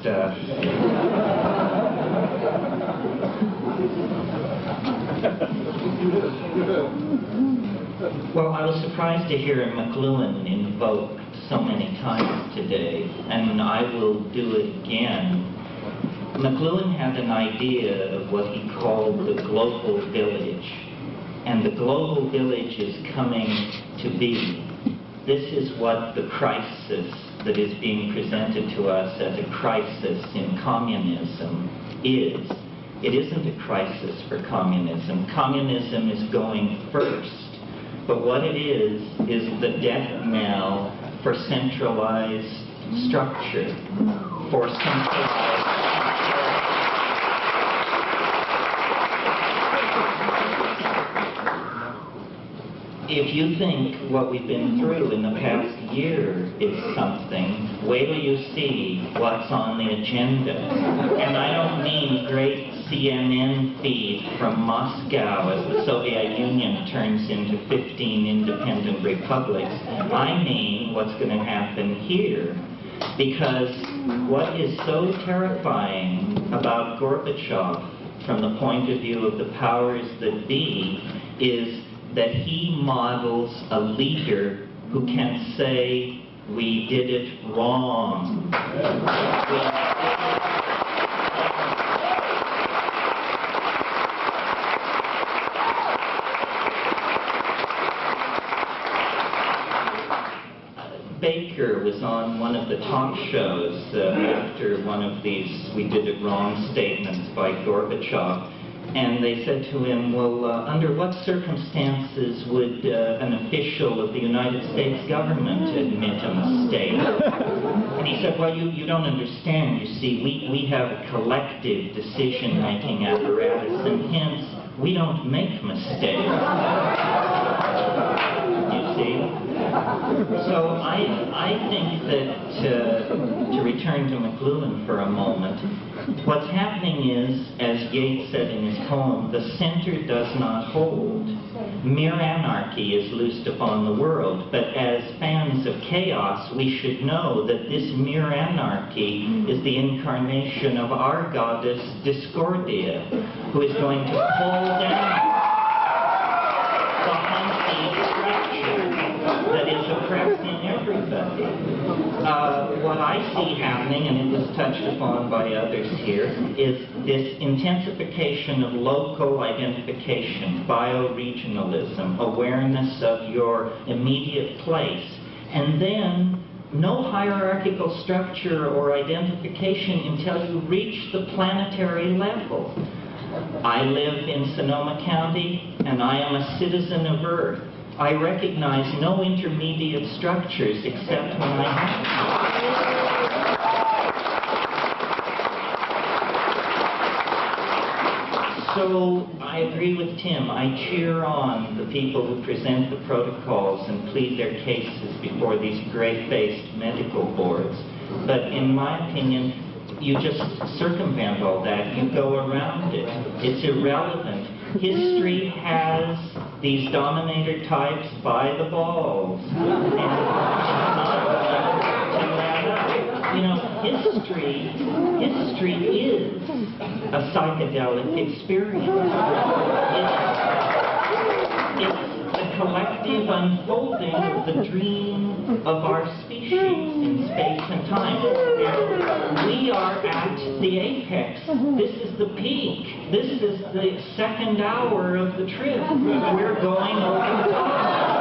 stuff. Well, I was surprised to hear McLuhan invoked so many times today, and I will do it again. McLuhan had an idea of what he called the global village, and the global village is coming to be. This is what the crisis that is being presented to us as a crisis in communism is. It isn't a crisis for communism. Communism is going first. But what it is the death knell for centralized structure, for centralized. If you think what we've been through in the past year is something, wait till you see what's on the agenda. And I don't mean great CNN feed from Moscow as the Soviet Union turns into 15 independent republics. I mean what's going to happen here. Because what is so terrifying about Gorbachev from the point of view of the powers that be is that he models a leader who can say, we did it wrong. Baker was on one of the talk shows after one of these we did it wrong statements by Gorbachev. And they said to him, well, under what circumstances would an official of the United States government admit a mistake? And he said, well, you don't understand. You see, we have a collective decision-making apparatus, and hence, we don't make mistakes. You see? So I think that, to return to McLuhan for a moment, what's happening is, as Yeats said in his poem, the center does not hold. Mere anarchy is loosed upon the world, but as fans of chaos, we should know that this mere anarchy is the incarnation of our goddess Discordia, who is going to pull down the hunky structure that is oppressing everybody. What I see happening, and it was touched upon by others here, is this intensification of local identification, bioregionalism, awareness of your immediate place, and then no hierarchical structure or identification until you reach the planetary level. I live in Sonoma County, and I am a citizen of Earth. I recognize no intermediate structures except when I have to. So I agree with Tim. I cheer on the people who present the protocols and plead their cases before these gray-faced medical boards. But in my opinion, you just circumvent all that. You go around it. It's irrelevant. History has these dominator types by the balls. And you know, history is a psychedelic experience. It's the collective unfolding of the dream of our species in space and time. And we are at the apex. This is the peak. This is the second hour of the trip. We're going over the top.